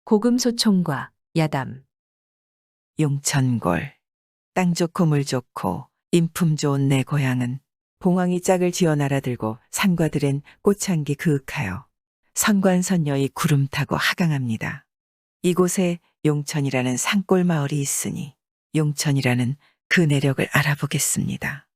고금소총과 야담. 용천골. 땅 좋고 물 좋고 인품 좋은 내 고향은 봉황이 짝을 지어 날아들고 산과들엔 꽃향기 그윽하여 선관선녀의 구름 타고 하강합니다. 이곳에 용천이라는 산골 마을이 있으니 용천이라는 그 내력을 알아보겠습니다.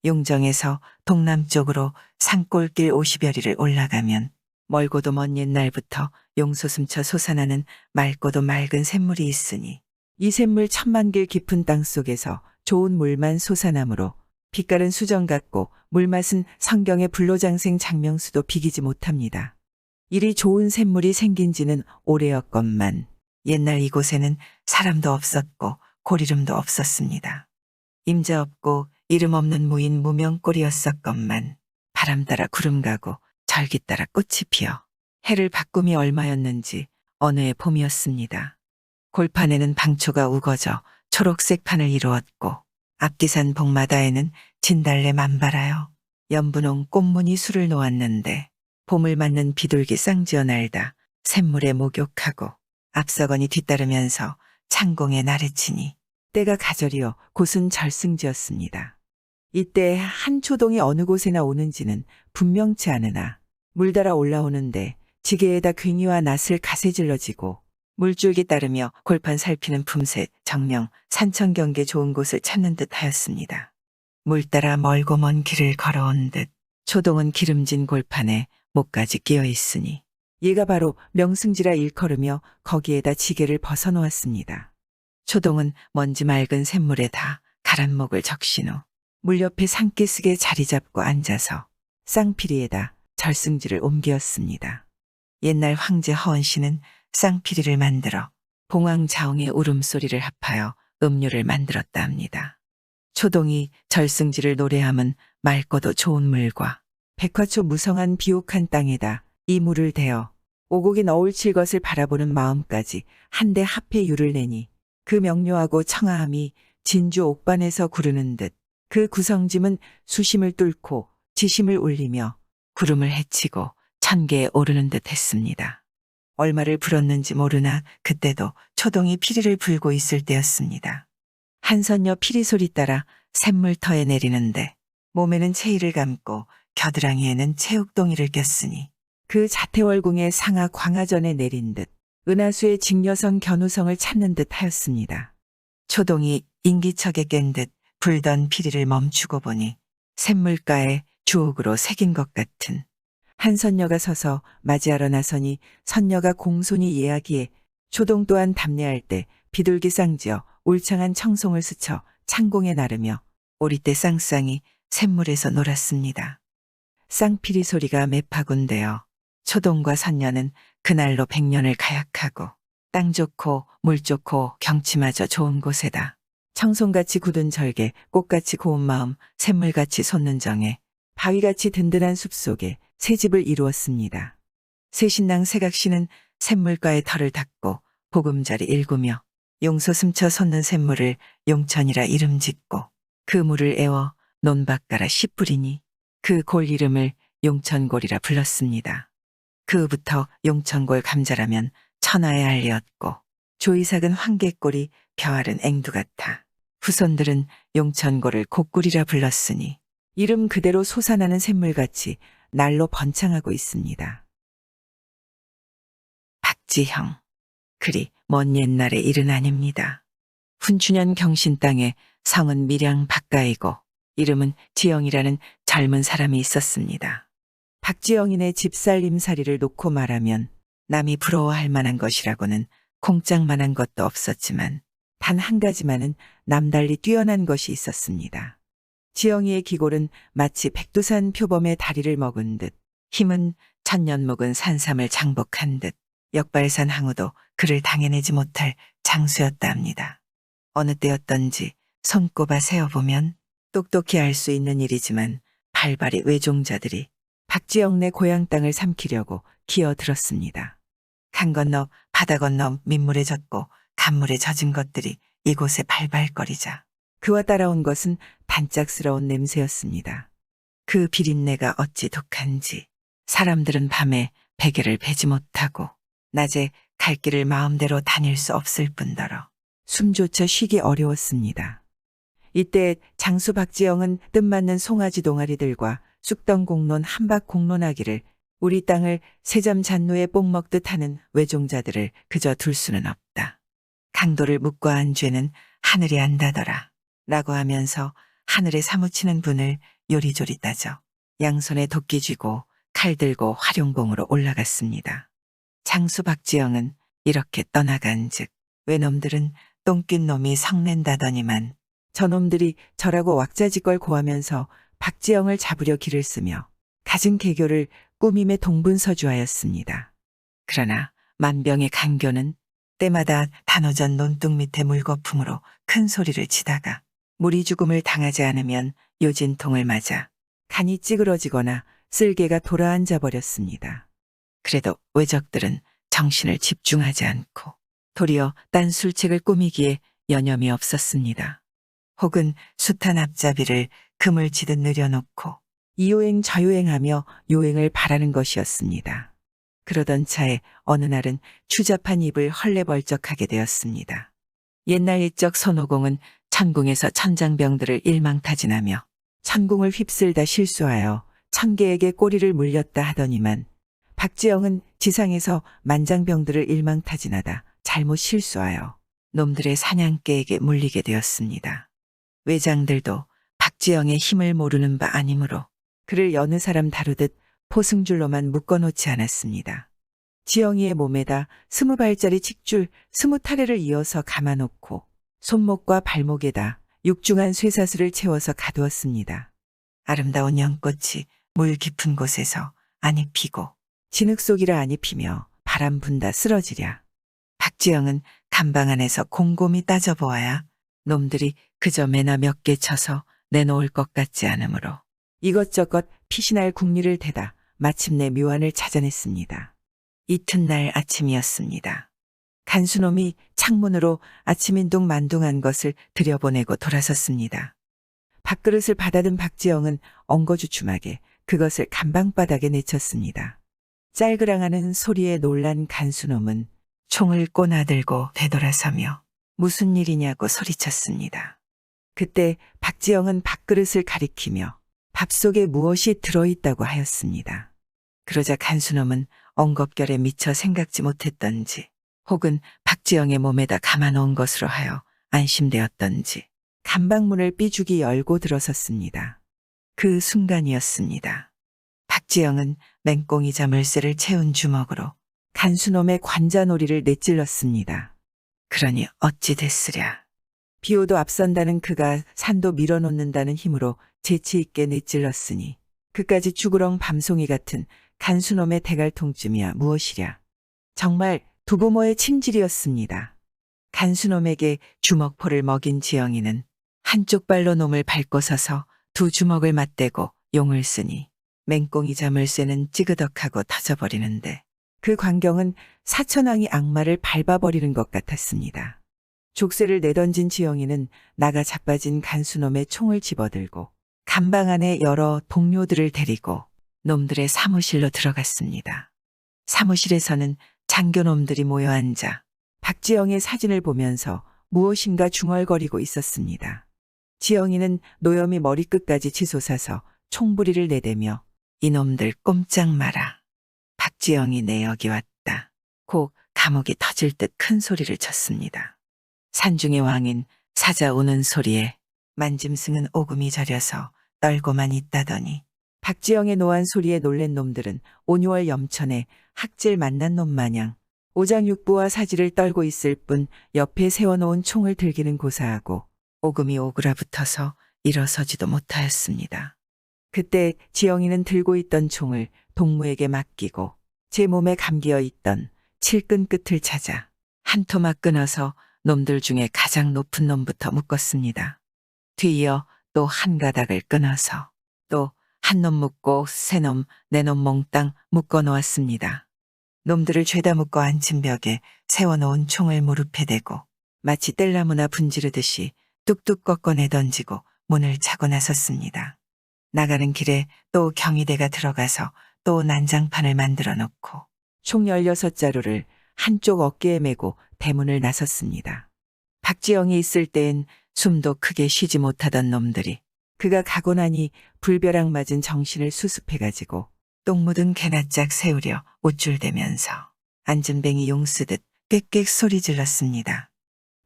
용정에서 동남쪽으로 산골길 50여리를 올라가면 멀고도 먼 옛날부터 용솟음쳐 솟아나는 맑고도 맑은 샘물이 있으니 이 샘물 천만길 깊은 땅속에서 좋은 물만 솟아나므로 빛깔은 수정 같고 물맛은 성경의 불로장생 장명수도 비기지 못합니다. 이리 좋은 샘물이 생긴 지는 오래였건만 옛날 이곳에는 사람도 없었고 고리름도 없었습니다. 임자 없고 이름 없는 무인 무명골이었었건만 바람 따라 구름 가고 절기 따라 꽃이 피어 해를 바꿈이 얼마였는지 어느 해 봄이었습니다. 골판에는 방초가 우거져 초록색 판을 이루었고 앞뒤산 복마다에는 진달래 만발하여 연분홍 꽃무늬 술을 놓았는데 봄을 맞는 비둘기 쌍지어 날다 샘물에 목욕하고 앞서거니 뒤따르면서 창공에 나르치니 때가 가절이어 곳은 절승지였습니다. 이때 한 초동이 어느 곳에나 오는지는 분명치 않으나 물 따라 올라오는데 지게에다 괭이와 낫을 가세질러지고 물줄기 따르며 골판 살피는 품새, 정명, 산천 경계 좋은 곳을 찾는 듯 하였습니다. 물 따라 멀고 먼 길을 걸어온 듯 초동은 기름진 골판에 목까지 끼어 있으니 얘가 바로 명승지라 일컬으며 거기에다 지게를 벗어놓았습니다. 초동은 먼지 맑은 샘물에 다 가란목을 적신 후 물 옆에 산기슭에 자리 잡고 앉아서 쌍피리에다 절승지를 옮기었습니다. 옛날 황제 허원 씨는 쌍피리를 만들어 봉황자홍의 울음소리를 합하여 음료를 만들었다 합니다. 초동이 절승지를 노래함은 맑고도 좋은 물과 백화초 무성한 비옥한 땅에다 이 물을 대어 오곡이 너울칠 것을 바라보는 마음까지 한데 합해 유를 내니 그 명료하고 청아함이 진주 옥반에서 구르는 듯 그 구성짐은 수심을 뚫고 지심을 울리며 구름을 헤치고 천계에 오르는 듯 했습니다. 얼마를 불었는지 모르나 그때도 초동이 피리를 불고 있을 때였습니다. 한선녀 피리 소리 따라 샘물터에 내리는데 몸에는 체이를 감고 겨드랑이에는 체육동이를 꼈으니 그 자태월궁의 상하 광화전에 내린 듯 은하수의 직녀성 견우성을 찾는 듯 하였습니다. 초동이 인기척에 깬 듯 불던 피리를 멈추고 보니 샘물가에 주옥으로 새긴 것 같은 한선녀가 서서 맞이하러 나서니 선녀가 공손히 예하기에 초동 또한 답례할 때 비둘기 쌍지어 울창한 청송을 스쳐 창공에 나르며 오리떼 쌍쌍이 샘물에서 놀았습니다. 쌍피리 소리가 매파군되어 초동과 선녀는 그날로 100년을 가약하고 땅 좋고 물 좋고 경치마저 좋은 곳에다 청송같이 굳은 절개, 꽃같이 고운 마음, 샘물같이 솟는 정에 바위같이 든든한 숲속에 새 집을 이루었습니다. 새신랑 새각시는 샘물가에 털을 닦고 보금자리 일구며 용솟음쳐 솟는 샘물을 용천이라 이름 짓고 그 물을 애워 논밭가라 씨 뿌리니 그 골 이름을 용천골이라 불렀습니다. 그부터 용천골 감자라면 천하에 알리었고 조이삭은 황개골이 벼알은 앵두 같아 후손들은 용천골을 곡굴이라 불렀으니 이름 그대로 솟아나는 샘물같이 날로 번창하고 있습니다. 박지형. 그리 먼 옛날의 일은 아닙니다. 훈춘현 경신 땅에 성은 밀양 박가이고 이름은 지영이라는 젊은 사람이 있었습니다. 박지영인의 집살림살이를 놓고 말하면 남이 부러워할 만한 것이라고는 콩짝만한 것도 없었지만 단 한 가지만은 남달리 뛰어난 것이 있었습니다. 지영이의 기골은 마치 백두산 표범의 다리를 먹은 듯 힘은 천년 묵은 산삼을 장복한 듯 역발산 항우도 그를 당해내지 못할 장수였다 합니다. 어느 때였던지 손꼽아 세어보면 똑똑히 알 수 있는 일이지만 발발이 외종자들이 박지영네 고향 땅을 삼키려고 기어들었습니다. 강 건너 바다 건너 민물에 젖고 간물에 젖은 것들이 이곳에 발발거리자 그와 따라온 것은 단짝스러운 냄새였습니다. 그 비린내가 어찌 독한지 사람들은 밤에 베개를 베지 못하고 낮에 갈 길을 마음대로 다닐 수 없을 뿐더러 숨조차 쉬기 어려웠습니다. 이때 장수 박지영은 뜻맞는 송아지 동아리들과 쑥덩공론 한박공론하기를 우리 땅을 새잠 잔누에 뽕 먹듯 하는 외종자들을 그저 둘 수는 없다. 강도를 묵과한 죄는 하늘이 안다더라. 라고 하면서 하늘에 사무치는 분을 요리조리 따져 양손에 도끼 쥐고 칼 들고 활용봉으로 올라갔습니다. 장수 박지영은 이렇게 떠나간 즉 외놈들은 똥낀 놈이 성낸다더니만 저놈들이 저라고 왁자지껄 고하면서 박지영을 잡으려 기를 쓰며 갖은 개교를 꾸밈의 동분서주하였습니다. 그러나 만병의 간교는 때마다 단오전 논둑 밑에 물거품으로 큰 소리를 치다가 무리 죽음을 당하지 않으면 요진통을 맞아 간이 찌그러지거나 쓸개가 돌아앉아 버렸습니다. 그래도 외적들은 정신을 집중하지 않고 도리어 딴 술책을 꾸미기에 여념이 없었습니다. 혹은 숱한 앞잡이를 그물치듯 늘여놓고 이요행 저요행하며 요행을 바라는 것이었습니다. 그러던 차에 어느 날은 추잡한 입을 헐레벌쩍하게 되었습니다. 옛날 옛적 손오공은 천궁에서 천장병들을 일망타진하며 천궁을 휩쓸다 실수하여 천개에게 꼬리를 물렸다 하더니만 박지영은 지상에서 만장병들을 일망타진하다 잘못 실수하여 놈들의 사냥개에게 물리게 되었습니다. 외장들도 박지영의 힘을 모르는 바 아니므로 그를 여느 사람 다루듯 포승줄로만 묶어놓지 않았습니다. 지영이의 몸에다 20발짜리 칙줄 20타래를 이어서 감아놓고 손목과 발목에다 육중한 쇠사슬을 채워서 가두었습니다. 아름다운 연꽃이 물 깊은 곳에서 안이 피고 진흙 속이라 안이 피며 바람 분다 쓰러지랴. 박지영은 감방 안에서 곰곰이 따져보아야 놈들이 그저 매나 몇 개 쳐서 내놓을 것 같지 않으므로 이것저것 피신할 궁리를 대다 마침내 묘안을 찾아냈습니다. 이튿날 아침이었습니다. 간수놈이 창문으로 아침인둥 만둥한 것을 들여보내고 돌아섰습니다. 밥그릇을 받아든 박지영은 엉거주춤하게 그것을 간방바닥에 내쳤습니다. 짤그랑하는 소리에 놀란 간수놈은 총을 꼬나들고 되돌아서며 무슨 일이냐고 소리쳤습니다. 그때 박지영은 밥그릇을 가리키며 밥 속에 무엇이 들어있다고 하였습니다. 그러자 간수놈은 엉겁결에 미처 생각지 못했던지 혹은 박지영의 몸에다 감아놓은 것으로 하여 안심되었던지 간방문을 삐죽이 열고 들어섰습니다. 그 순간이었습니다. 박지영은 맹꽁이자 물새를 채운 주먹으로 간수놈의 관자놀이를 내찔렀습니다. 그러니 어찌 됐으랴. 비오도 앞선다는 그가 산도 밀어놓는다는 힘으로 재치있게 내찔렀으니 그까지 죽으렁 밤송이 같은 간수놈의 대갈통쯤이야 무엇이랴. 정말 두부모의 침질이었습니다. 간수놈에게 주먹포를 먹인 지영이는 한쪽 발로 놈을 밟고 서서 두 주먹을 맞대고 용을 쓰니 맹꽁이자 물새는 찌그덕하고 터져버리는데 그 광경은 사천왕이 악마를 밟아버리는 것 같았습니다. 족쇄를 내던진 지영이는 나가 자빠진 간수놈의 총을 집어들고 감방 안에 여러 동료들을 데리고 놈들의 사무실로 들어갔습니다. 사무실에서는 장교놈들이 모여 앉아 박지영의 사진을 보면서 무엇인가 중얼거리고 있었습니다. 지영이는 노염이 머리끝까지 치솟아서 총부리를 내대며 이놈들 꼼짝 마라. 박지영이 내 여기 왔다. 고 감옥이 터질 듯 큰 소리를 쳤습니다. 산중의 왕인 사자 우는 소리에 만짐승은 오금이 저려서 떨고만 있다더니 박지영의 노한 소리에 놀란 놈들은 온유월 염천에 학질 만난 놈 마냥 오장육부와 사지를 떨고 있을 뿐 옆에 세워놓은 총을 들기는 고사하고 오금이 오그라붙어서 일어서지도 못하였습니다. 그때 지영이는 들고 있던 총을 동무에게 맡기고 제 몸에 감기어 있던 칠끈 끝을 찾아 한 토막 끊어서 놈들 중에 가장 높은 놈부터 묶었습니다. 뒤이어 또 한 가닥을 끊어서 또 한 놈 묶고 세 놈, 네 놈 몽땅 묶어 놓았습니다. 놈들을 죄다 묶어 앉은 벽에 세워놓은 총을 무릎에 대고 마치 뗄나무나 분지르듯이 뚝뚝 꺾어내 던지고 문을 차고 나섰습니다. 나가는 길에 또 경희대가 들어가서 또 난장판을 만들어 놓고 총 16자루를 한쪽 어깨에 메고 대문을 나섰습니다. 박지영이 있을 땐 숨도 크게 쉬지 못하던 nom들이 그가 가고 나니 불벼락 맞은 정신을 수습해가지고 똥 묻은 개나짝 세우려 우쭐대면서 안전뱅이 용 쓰듯 꽥꽥 소리 질렀습니다.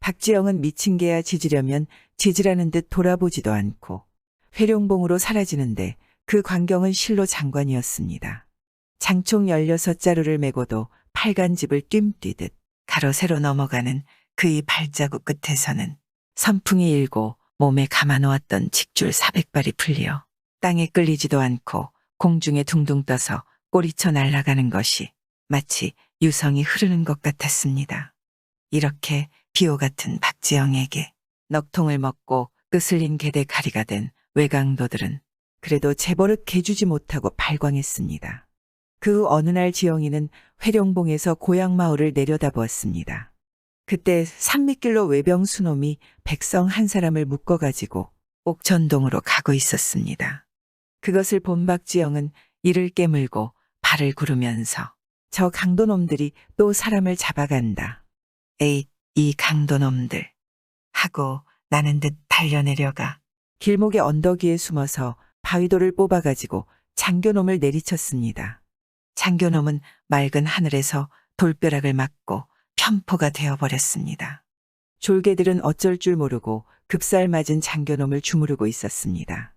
박지영은 미친 개야 짖으려면 짖으라는 듯 돌아보지도 않고 회룡봉으로 사라지는데 그 광경은 실로 장관이었습니다. 장총 16자루를 메고도 팔간집을 뜀뛰듯 가로 세로 넘어가는 그의 발자국 끝에서는 선풍이 일고 몸에 감아놓았던 칙줄 400발이 풀려 땅에 끌리지도 않고 공중에 둥둥 떠서 꼬리쳐 날아가는 것이 마치 유성이 흐르는 것 같았습니다. 이렇게 비호 같은 박지영에게 넉통을 먹고 끄슬린 개대가리가 된 외강도들은 그래도 재버릇 개주지 못하고 발광했습니다. 그 어느 날 지영이는 회룡봉에서 고향 마을을 내려다보았습니다. 그때 산밑길로 외병 수놈이 백성 한 사람을 묶어가지고 옥천동으로 가고 있었습니다. 그것을 본 박지영은 이를 깨물고 발을 구르면서 저 강도놈들이 또 사람을 잡아간다. 에잇, 이 강도놈들. 하고 나는 듯 달려내려가 길목의 언덕 위에 숨어서 바위돌을 뽑아가지고 장교놈을 내리쳤습니다. 장교놈은 맑은 하늘에서 돌벼락을 맞고 편포가 되어버렸습니다. 졸개들은 어쩔 줄 모르고 급살 맞은 장교놈을 주무르고 있었습니다.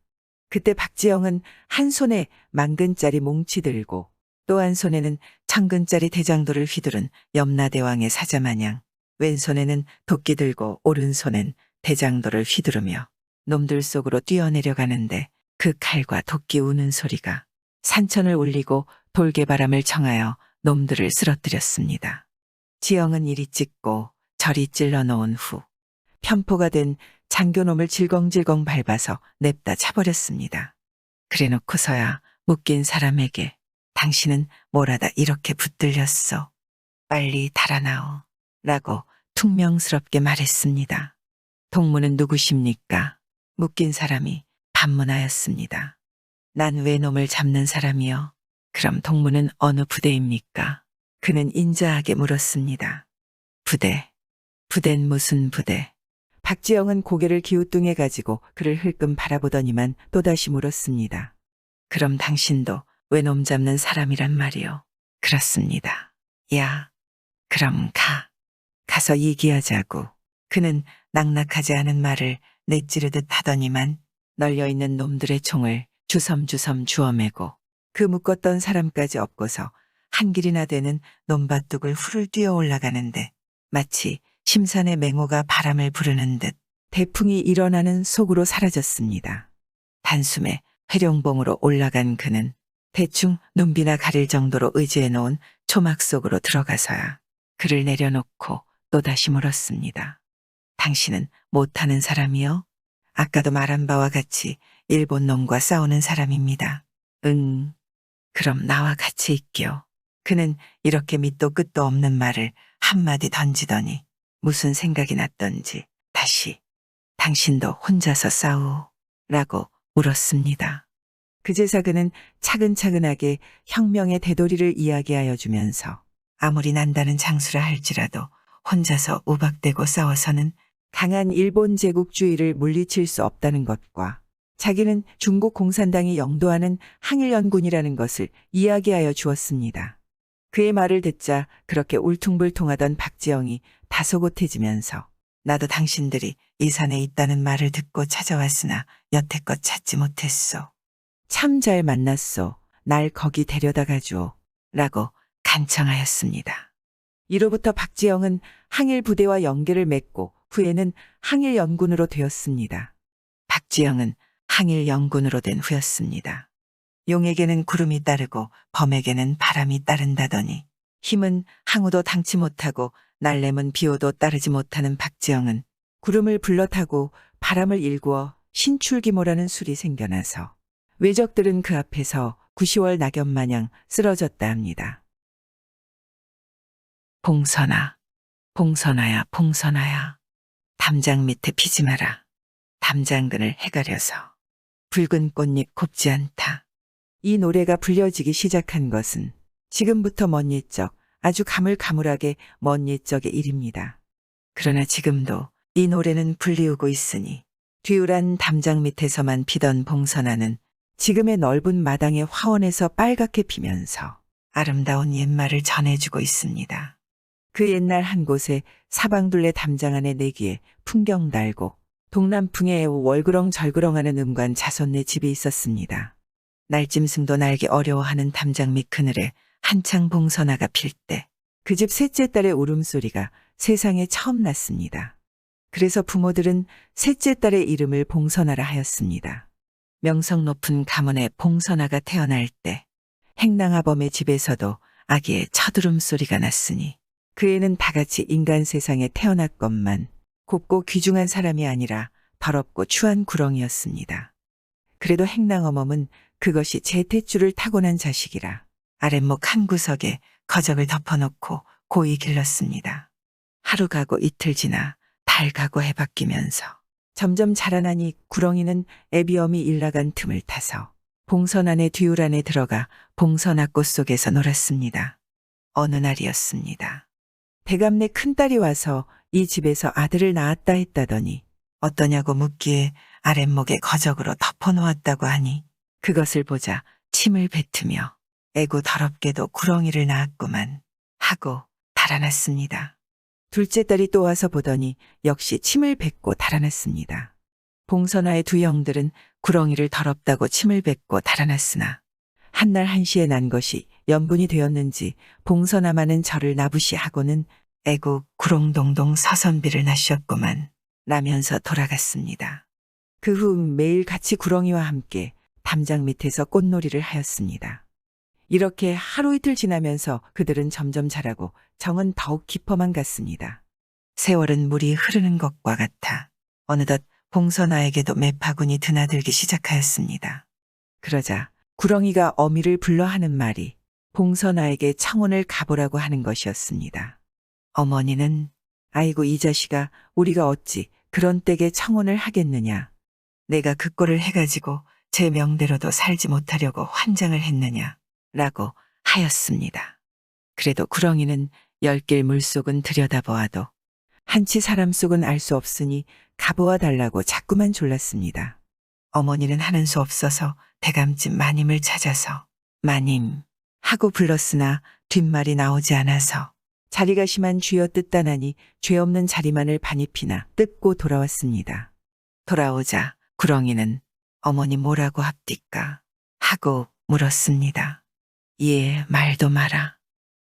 그때 박지영은 한 손에 만근짜리 몽치 들고 또 한 손에는 천근짜리 대장도를 휘두른 염라대왕의 사자마냥 왼손에는 도끼 들고 오른손엔 대장도를 휘두르며 놈들 속으로 뛰어내려가는데 그 칼과 도끼 우는 소리가 산천을 울리고 돌개바람을 청하여 놈들을 쓰러뜨렸습니다. 지영은 이리 찢고 저리 찔러 놓은 후 편포가 된 장교놈을 질겅질겅 밟아서 냅다 차버렸습니다. 그래놓고서야 묶인 사람에게 당신은 뭘하다 이렇게 붙들렸소. 빨리 달아나오. 라고 퉁명스럽게 말했습니다. 동무는 누구십니까? 묶인 사람이 반문하였습니다. 난 외놈을 잡는 사람이요. 그럼 동무는 어느 부대입니까? 그는 인자하게 물었습니다. 부대. 부대는 무슨 부대? 박지영은 고개를 기우뚱해 가지고 그를 흘끔 바라보더니만 또다시 물었습니다. 그럼 당신도 외놈 잡는 사람이란 말이요. 그렇습니다. 야, 그럼 가. 가서 얘기하자고. 그는 낙낙하지 않은 말을 내찌르듯 하더니만 널려있는 놈들의 총을 주섬주섬 주워매고 그 묶었던 사람까지 엎고서 한 길이나 되는 논밭둑을 훌을 뛰어 올라가는데 마치 심산의 맹호가 바람을 부르는 듯 대풍이 일어나는 속으로 사라졌습니다. 단숨에 회룡봉으로 올라간 그는 대충 눈비나 가릴 정도로 의지해 놓은 초막 속으로 들어가서야 그를 내려놓고 또다시 물었습니다. 당신은 못하는 사람이요? 아까도 말한 바와 같이 일본 놈과 싸우는 사람입니다. 응. 그럼 나와 같이 있기요. 그는 이렇게 밑도 끝도 없는 말을 한마디 던지더니 무슨 생각이 났던지 다시 당신도 혼자서 싸우? 라고 물었습니다. 그제서 그는 차근차근하게 혁명의 대도리를 이야기하여 주면서 아무리 난다는 장수라 할지라도 혼자서 우박대고 싸워서는 강한 일본 제국주의를 물리칠 수 없다는 것과 자기는 중국 공산당이 영도하는 항일연군이라는 것을 이야기하여 주었습니다. 그의 말을 듣자 그렇게 울퉁불퉁하던 박지영이 다소곳해지면서 나도 당신들이 이 산에 있다는 말을 듣고 찾아왔으나 여태껏 찾지 못했소. 참 잘 만났소. 날 거기 데려다 가주오. 라고 간청하였습니다. 이로부터 박지영은 항일 부대와 연계를 맺고 후에는 항일연군으로 되었습니다. 박지영은 항일연군으로 된 후였습니다. 용에게는 구름이 따르고 범에게는 바람이 따른다더니 힘은 항우도 당치 못하고 날래면 비오도 따르지 못하는 박지영은 구름을 불러타고 바람을 일구어 신출기모라는 술이 생겨나서 외적들은 그 앞에서 9시월 낙엽 마냥 쓰러졌다 합니다. 봉선아, 봉선아야, 봉선아야. 담장 밑에 피지 마라. 담장근을 해가려서 붉은 꽃잎 곱지 않다. 이 노래가 불려지기 시작한 것은 지금부터 먼 옛적 아주 가물가물하게 먼 옛적의 일입니다. 그러나 지금도 이 노래는 불리우고 있으니 뒤우란 담장 밑에서만 피던 봉선화는 지금의 넓은 마당의 화원에서 빨갛게 피면서 아름다운 옛말을 전해주고 있습니다. 그 옛날 한 곳에 사방둘레 담장 안에 내기에 풍경 달고 동남풍에 월그렁절그렁하는 음관 자손네 집이 있었습니다. 날짐승도 날기 어려워하는 담장 밑 그늘에 한창 봉선화가 필 때 그 집 셋째 딸의 울음소리가 세상에 처음 났습니다. 그래서 부모들은 셋째 딸의 이름을 봉선화라 하였습니다. 명성 높은 가문에 봉선화가 태어날 때 행랑아범의 집에서도 아기의 첫 울음소리가 났으니 그 애는 다같이 인간 세상에 태어났건만 곱고 귀중한 사람이 아니라 더럽고 추한 구렁이었습니다. 그래도 행랑어멈은 그것이 제 탯줄을 타고난 자식이라 아랫목 한 구석에 거적을 덮어놓고 고이 길렀습니다. 하루 가고 이틀 지나 달 가고 해 바뀌면서 점점 자라나니 구렁이는 애비엄이 일나간 틈을 타서 봉선 안에 뒤울 안에 들어가 봉선화꽃 속에서 놀았습니다. 어느 날이었습니다. 대감네 큰딸이 와서 이 집에서 아들을 낳았다 했다더니 어떠냐고 묻기에 아랫목에 거적으로 덮어놓았다고 하니 그것을 보자 침을 뱉으며 애고 더럽게도 구렁이를 낳았구만 하고 달아났습니다. 둘째 딸이 또 와서 보더니 역시 침을 뱉고 달아났습니다. 봉선화의 두 형들은 구렁이를 더럽다고 침을 뱉고 달아났으나 한날 한시에 난 것이 연분이 되었는지 봉선화만은 저를 나부시하고는 애국 구렁동동 서선비를 낳으셨구만 라면서 돌아갔습니다. 그 후 매일 같이 구렁이와 함께 담장 밑에서 꽃놀이를 하였습니다. 이렇게 하루 이틀 지나면서 그들은 점점 자라고 정은 더욱 깊어만 갔습니다. 세월은 물이 흐르는 것과 같아 어느덧 봉선화에게도 매파군이 드나들기 시작하였습니다. 그러자 구렁이가 어미를 불러 하는 말이 봉선화에게 청혼을 가보라고 하는 것이었습니다. 어머니는 아이고 이 자식아 우리가 어찌 그런 댁에 청혼을 하겠느냐. 내가 그 꼴을 해가지고 제 명대로도 살지 못하려고 환장을 했느냐 라고 하였습니다. 그래도 구렁이는 열길 물속은 들여다보아도 한치 사람 속은 알 수 없으니 가보아 달라고 자꾸만 졸랐습니다. 어머니는 하는 수 없어서 대감집 마님을 찾아서 마님 하고 불렀으나 뒷말이 나오지 않아서 자리가 심한 쥐어 뜯다나니 죄 없는 자리만을 반입히나 뜯고 돌아왔습니다. 돌아오자 구렁이는 어머니 뭐라고 합디까 하고 물었습니다. 예, 말도 마라.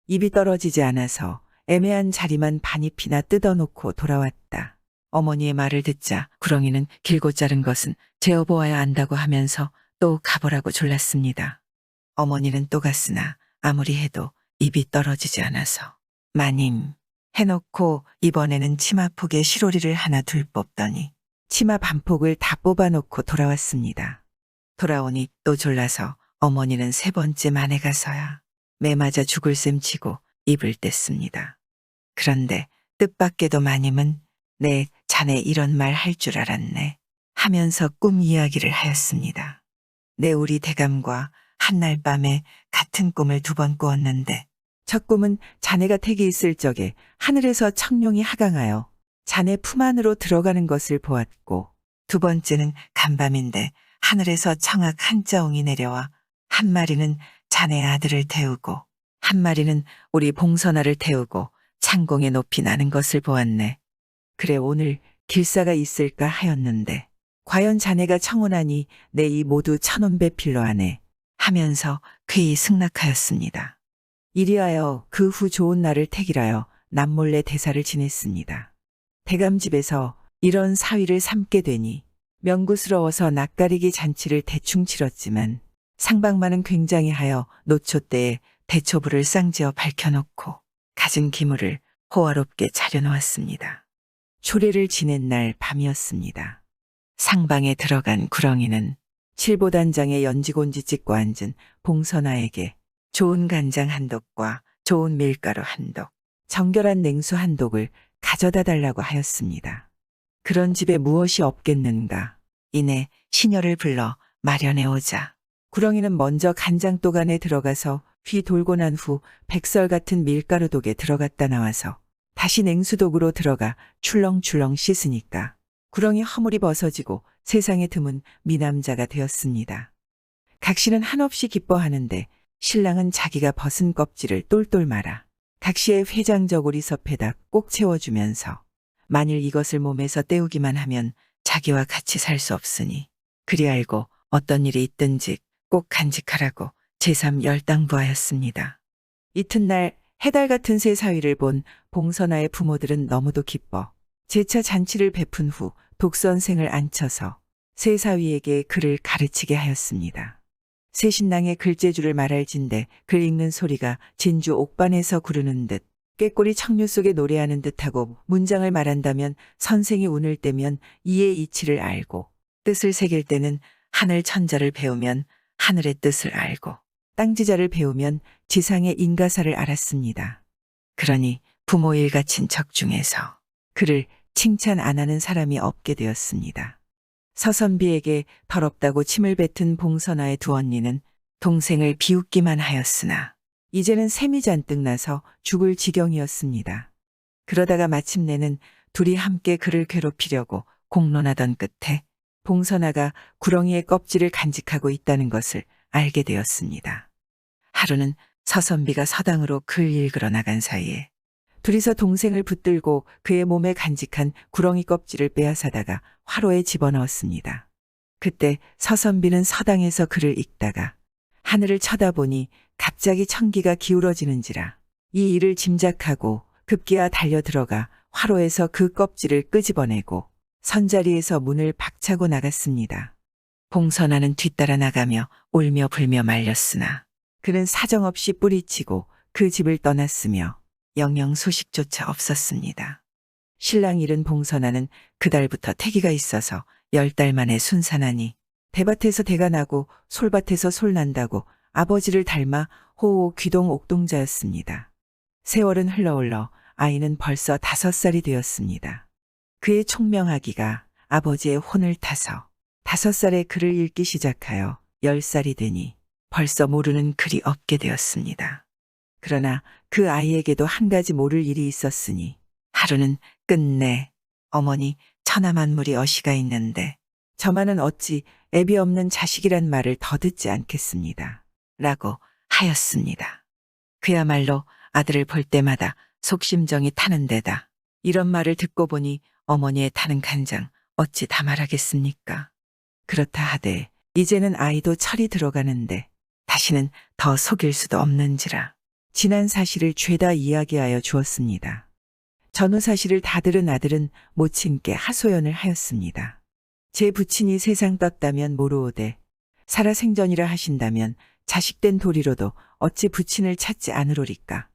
입이 떨어지지 않아서 애매한 자리만 반입히나 뜯어놓고 돌아왔다. 어머니의 말을 듣자 구렁이는 길고 자른 것은 재어보아야 안다고 하면서 또 가보라고 졸랐습니다. 어머니는 또 갔으나 아무리 해도 입이 떨어지지 않아서 마님 해놓고 이번에는 치마폭에 시로리를 하나 둘 뽑더니 치마 반폭을 다 뽑아놓고 돌아왔습니다. 돌아오니 또 졸라서 어머니는 세 번째 만에 가서야 매 맞아 죽을 셈 치고 입을 뗐습니다. 그런데 뜻밖에도 마님은 내 자네 이런 말 할 줄 알았네 하면서 꿈 이야기를 하였습니다. 내 우리 대감과 한날 밤에 같은 꿈을 두 번 꾸었는데 첫 꿈은 자네가 택이 있을 적에 하늘에서 청룡이 하강하여 자네 품 안으로 들어가는 것을 보았고 두 번째는 간밤인데 하늘에서 청악 한 자웅이 내려와 한 마리는 자네 아들을 태우고 한 마리는 우리 봉선화를 태우고 창공에 높이 나는 것을 보았네. 그래 오늘 길사가 있을까 하였는데 과연 자네가 청혼하니 내 이 모두 천원배 필로 하네 하면서 쾌히 승낙하였습니다. 이리하여 그 후 좋은 날을 택이라여 남몰래 대사를 지냈습니다. 대감집에서 이런 사위를 삼게 되니 명구스러워서 낯가리기 잔치를 대충 치렀지만 상방만은 굉장히 하여 노초 때에 대초부를 쌍지어 밝혀놓고 갖은 기물을 호화롭게 차려놓았습니다. 초례를 지낸 날 밤이었습니다. 상방에 들어간 구렁이는 칠보단장에 연지곤지 찍고 앉은 봉선화에게 좋은 간장 한 독과 좋은 밀가루 한 독, 정결한 냉수 한 독을 가져다 달라고 하였습니다. 그런 집에 무엇이 없겠는가. 이내 시녀를 불러 마련해 오자. 구렁이는 먼저 간장독 안에 들어가서 뒤 돌고 난 후 백설 같은 밀가루독에 들어갔다 나와서 다시 냉수독으로 들어가 출렁출렁 씻으니까 구렁이 허물이 벗어지고 세상에 드문 미남자가 되었습니다. 각시는 한없이 기뻐하는데 신랑은 자기가 벗은 껍질을 똘똘 말아 각시의 회장저고리 섭에다 꼭 채워주면서 만일 이것을 몸에서 떼우기만 하면 자기와 같이 살 수 없으니 그리 알고 어떤 일이 있든지 꼭 간직하라고 제삼열당부하였습니다. 이튿날 해달 같은 새 사위를 본 봉선아의 부모들은 너무도 기뻐 제차 잔치를 베푼 후 독선생을 앉혀서 새 사위에게 글을 가르치게 하였습니다. 새 신랑의 글재주를 말할진대 글 읽는 소리가 진주 옥반에서 구르는 듯 꾀꼬리 청류 속에 노래하는 듯하고 문장을 말한다면 선생이 운을 떼면 이의 이치를 알고 뜻을 새길 때는 하늘 천자를 배우면 하늘의 뜻을 알고 땅지자를 배우면 지상의 인가사를 알았습니다. 그러니 부모 일가친 척 중에서 그를 칭찬 안 하는 사람이 없게 되었습니다. 서선비에게 더럽다고 침을 뱉은 봉선아의 두 언니는 동생을 비웃기만 하였으나 이제는 샘이 잔뜩 나서 죽을 지경이었습니다. 그러다가 마침내는 둘이 함께 그를 괴롭히려고 공론하던 끝에 봉선아가 구렁이의 껍질을 간직하고 있다는 것을 알게 되었습니다. 하루는 서선비가 서당으로 글 읽으러 나간 사이에 둘이서 동생을 붙들고 그의 몸에 간직한 구렁이 껍질을 빼앗아다가 화로에 집어넣었습니다. 그때 서선비는 서당에서 글을 읽다가 하늘을 쳐다보니 갑자기 천기가 기울어지는지라 이 일을 짐작하고 급기야 달려들어가 화로에서 그 껍질을 끄집어내고 선자리에서 문을 박차고 나갔습니다. 봉선아는 뒤따라 나가며 울며 불며 말렸으나 그는 사정없이 뿌리치고 그 집을 떠났으며 영영 소식조차 없었습니다. 신랑 잃은 봉선아는 그달부터 태기가 있어서 10달 만에 순산하니 대밭에서 대가 나고 솔밭에서 솔 난다고 아버지를 닮아 호호 귀동 옥동자였습니다. 세월은 흘러올러 아이는 벌써 5살이 되었습니다. 그의 총명하기가 아버지의 혼을 타서 5살에 글을 읽기 시작하여 10살이 되니 벌써 모르는 글이 없게 되었습니다. 그러나 그 아이에게도 한 가지 모를 일이 있었으니 하루는 끝내 어머니 천하만물이 어시가 있는데 저만은 어찌 애비 없는 자식이란 말을 더 듣지 않겠습니다. 라고 하였습니다. 그야말로 아들을 볼 때마다 속심정이 타는 데다 이런 말을 듣고 보니 어머니의 타는 간장 어찌 다 말하겠습니까? 그렇다 하되 이제는 아이도 철이 들어가는데 다시는 더 속일 수도 없는지라 지난 사실을 죄다 이야기하여 주었습니다. 전후 사실을 다 들은 아들은 모친께 하소연을 하였습니다. 제 부친이 세상 떴다면 모르오되 살아생전이라 하신다면 자식된 도리로도 어찌 부친을 찾지 않으로리까.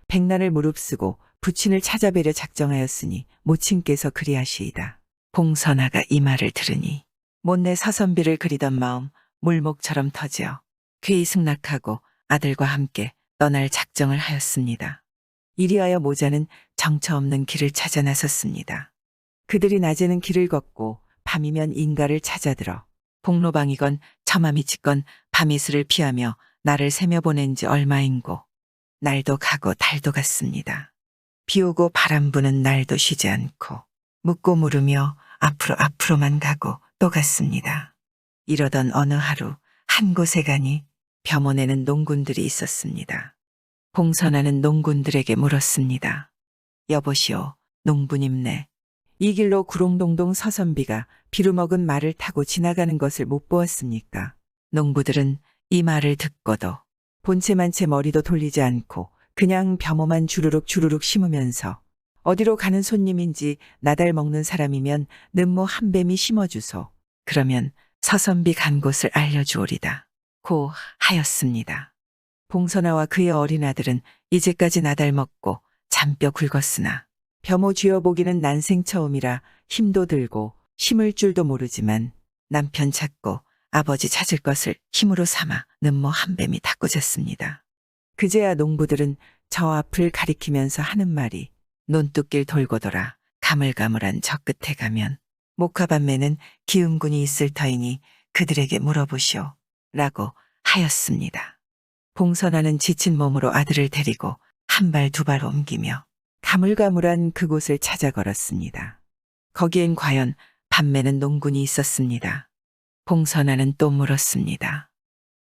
백난을 무릅쓰고 부친을 찾아뵈려 작정하였으니 모친께서 그리하시이다. 봉선아가 이 말을 들으니 못내 서선비를 그리던 마음 물목처럼 터지어 괴히 승낙하고 아들과 함께 떠날 작정을 하였습니다. 이리하여 모자는 정처 없는 길을 찾아 나섰습니다. 그들이 낮에는 길을 걷고 밤이면 인가를 찾아들어 복로방이건 처마미치건 밤이슬을 피하며 날을 새며 보낸 지 얼마인고 날도 가고 달도 갔습니다. 비 오고 바람 부는 날도 쉬지 않고 묻고 물으며 앞으로만 가고 또 갔습니다. 이러던 어느 하루 한 곳에 가니 벼모내는 농군들이 있었습니다. 봉선아는 농군들에게 물었습니다. 여보시오, 농부님네. 이 길로 구롱동동 서선비가 비루먹은 말을 타고 지나가는 것을 못 보았습니까? 농부들은 이 말을 듣고도 본체만체 머리도 돌리지 않고 그냥 벼모만 주르륵 심으면서 어디로 가는 손님인지 나달 먹는 사람이면 는모 한 뱀이 심어주소. 그러면 서선비 간 곳을 알려주오리다. 고 하였습니다. 봉선아와 그의 어린 아들은 이제까지 나달 먹고 잔뼈 굵었으나 벼모 쥐어보기는 난생 처음이라 힘도 들고 심을 줄도 모르지만 남편 찾고 아버지 찾을 것을 힘으로 삼아 는모 한 뱀이 닦고졌습니다. 그제야 농부들은 저 앞을 가리키면서 하는 말이 논뚝길 돌고 돌아 가물가물한 저 끝에 가면 목화반매는 기음군이 있을 터이니 그들에게 물어보시오. 라고 하였습니다. 봉선아는 지친 몸으로 아들을 데리고 한 발 두 발 옮기며 가물가물한 그곳을 찾아 걸었습니다. 거기엔 과연 밤매는 농군이 있었습니다. 봉선아는 또 물었습니다.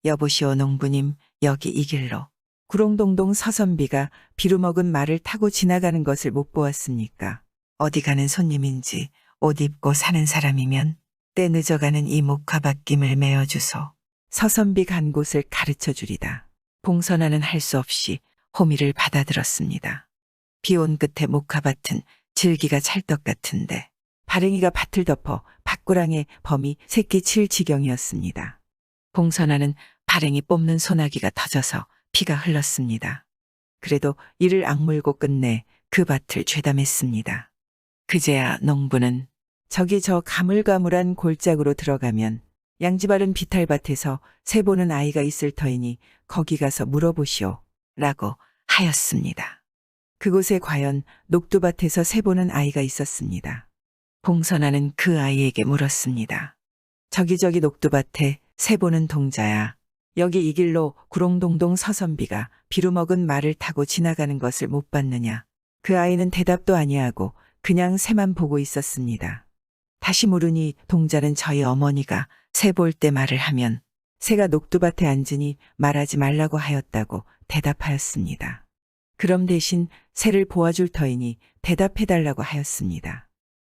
여보시오 농부님, 여기 이 길로 구롱동동 서선비가 비루먹은 말을 타고 지나가는 것을 못 보았습니까? 어디 가는 손님인지 옷 입고 사는 사람이면 때 늦어가는 이 목화밭김을 메어주소. 서선비 간 곳을 가르쳐 주리다. 봉선아는 할 수 없이 호미를 받아들었습니다. 비온 끝에 목화밭은 질기가 찰떡 같은데 발행이가 밭을 덮어 밭고랑에 범이 새끼 칠 지경이었습니다. 봉선아는 발행이 뽑는 소나기가 터져서 피가 흘렀습니다. 그래도 이를 악물고 끝내 그 밭을 죄담했습니다. 그제야 농부는 저기 저 가물가물한 골짜기로 들어가면 양지바른 비탈밭에서 새 보는 아이가 있을 터이니 거기 가서 물어보시오 라고 하였습니다. 그곳에 과연 녹두밭에서 새 보는 아이가 있었습니다. 봉선아는 그 아이에게 물었습니다. 저기 녹두밭에 새 보는 동자야. 여기 이 길로 구롱동동 서선비가 비루먹은 말을 타고 지나가는 것을 못 봤느냐. 그 아이는 대답도 아니하고 그냥 새만 보고 있었습니다. 다시 물으니 동자는 저희 어머니가 새 볼 때 말을 하면 새가 녹두밭에 앉으니 말하지 말라고 하였다고 대답하였습니다. 그럼 대신 새를 보아줄 터이니 대답해달라고 하였습니다.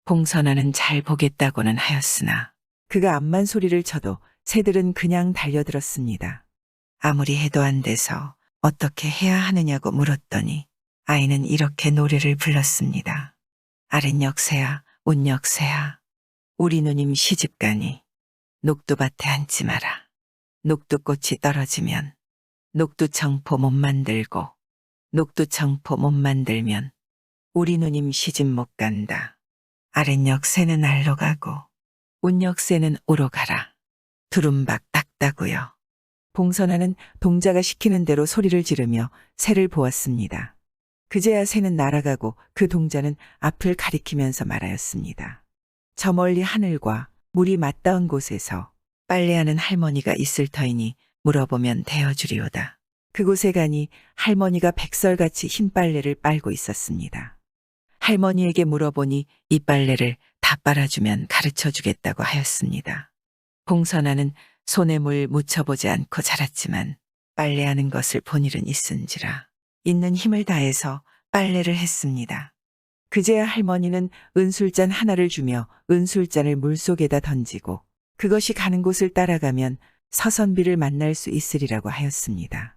봉선아는 잘 보겠다고는 하였으나 그가 암만 소리를 쳐도 새들은 그냥 달려들었습니다. 아무리 해도 안 돼서 어떻게 해야 하느냐고 물었더니 아이는 이렇게 노래를 불렀습니다. 아랫역새야, 온역새야, 우리 누님 시집가니 녹두밭에 앉지 마라. 녹두꽃이 떨어지면 녹두청포 못 만들고 녹두청포 못 만들면 우리 누님 시집 못 간다. 아랫역새는 알로 가고 온역새는 오로 가라. 두rum박 닦다구요. 봉선아는 동자가 시키는 대로 소리를 지르며 새를 보았습니다. 그제야 새는 날아가고 그 동자는 앞을 가리키면서 말하였습니다. 저 멀리 하늘과 물이 맞닿은 곳에서 빨래하는 할머니가 있을 터이니 물어보면 대어주리오다. 그곳에 가니 할머니가 백설같이 흰 빨래를 빨고 있었습니다. 할머니에게 물어보니 이 빨래를 다 빨아주면 가르쳐주겠다고 하였습니다. 봉선아는 손에 물 묻혀보지 않고 자랐지만 빨래하는 것을 본 일은 있은지라 있는 힘을 다해서 빨래를 했습니다. 그제야 할머니는 은술잔 하나를 주며 은술잔을 물속에다 던지고 그것이 가는 곳을 따라가면 서선비를 만날 수 있으리라고 하였습니다.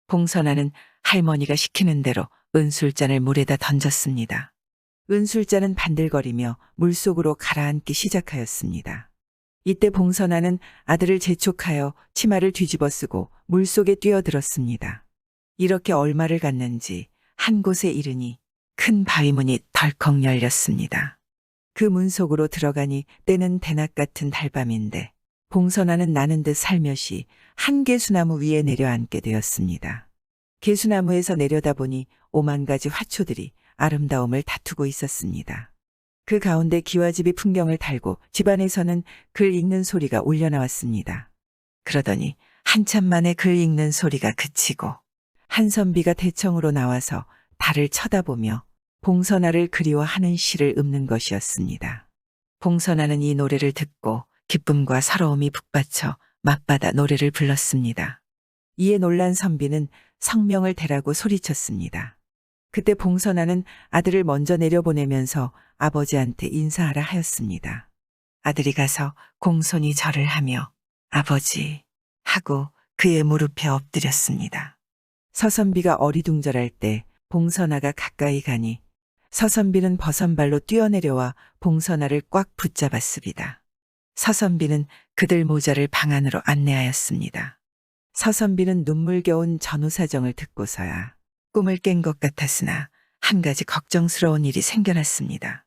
봉선아는 할머니가 시키는 대로 은술잔을 물에다 던졌습니다. 은술잔은 반들거리며 물속으로 가라앉기 시작하였습니다. 이때 봉선아는 아들을 재촉하여 치마를 뒤집어 쓰고 물속에 뛰어들었습니다. 이렇게 얼마를 갔는지 한 곳에 이르니 큰 바위문이 덜컥 열렸습니다. 그 문 속으로 들어가니 때는 대낮 같은 달밤인데 봉선아는 나는 듯 살며시 한 개수나무 위에 내려앉게 되었습니다. 개수나무에서 내려다보니 50,000가지 화초들이 아름다움을 다투고 있었습니다. 그 가운데 기와집이 풍경을 달고 집안에서는 글 읽는 소리가 울려나왔습니다. 그러더니 한참 만에 글 읽는 소리가 그치고 한선비가 대청으로 나와서 달을 쳐다보며 봉선아를 그리워하는 시를 읊는 것이었습니다. 봉선아는 이 노래를 듣고 기쁨과 서러움이 북받쳐 맞받아 노래를 불렀습니다. 이에 놀란 선비는 성명을 대라고 소리쳤습니다. 그때 봉선아는 아들을 먼저 내려보내면서 아버지한테 인사하라 하였습니다. 아들이 가서 공손히 절을 하며 아버지 하고 그의 무릎에 엎드렸습니다. 서선비가 어리둥절할 때 봉선아가 가까이 가니 서선비는 버선발로 뛰어내려와 봉선아를 꽉 붙잡았습니다. 서선비는 그들 모자를 방 안으로 안내하였습니다. 서선비는 눈물겨운 전후사정을 듣고서야 꿈을 깬 것 같았으나 한 가지 걱정스러운 일이 생겨났습니다.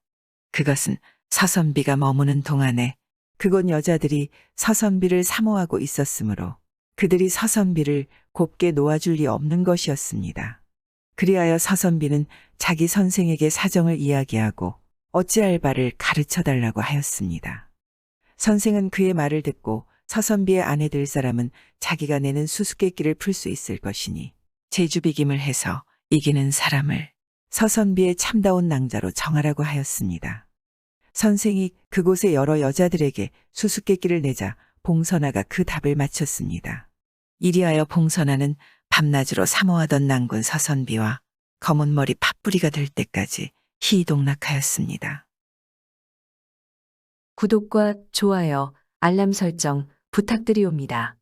그것은 서선비가 머무는 동안에 그곳 여자들이 서선비를 사모하고 있었으므로 그들이 서선비를 곱게 놓아줄 리 없는 것이었습니다. 그리하여 서선비는 자기 선생에게 사정을 이야기하고 어찌할 바를 가르쳐달라고 하였습니다. 선생은 그의 말을 듣고 서선비의 아내 될 사람은 자기가 내는 수수께끼를 풀 수 있을 것이니 제주비김을 해서 이기는 사람을 서선비의 참다운 낭자로 정하라고 하였습니다. 선생이 그곳의 여러 여자들에게 수수께끼를 내자 봉선아가 그 답을 맞췄습니다. 이리하여 봉선아는 밤낮으로 사모하던 낭군 서선비와 검은 머리 팥뿌리가 될 때까지 희동락하였습니다. 구독과 좋아요, 알람 설정 부탁드리옵니다.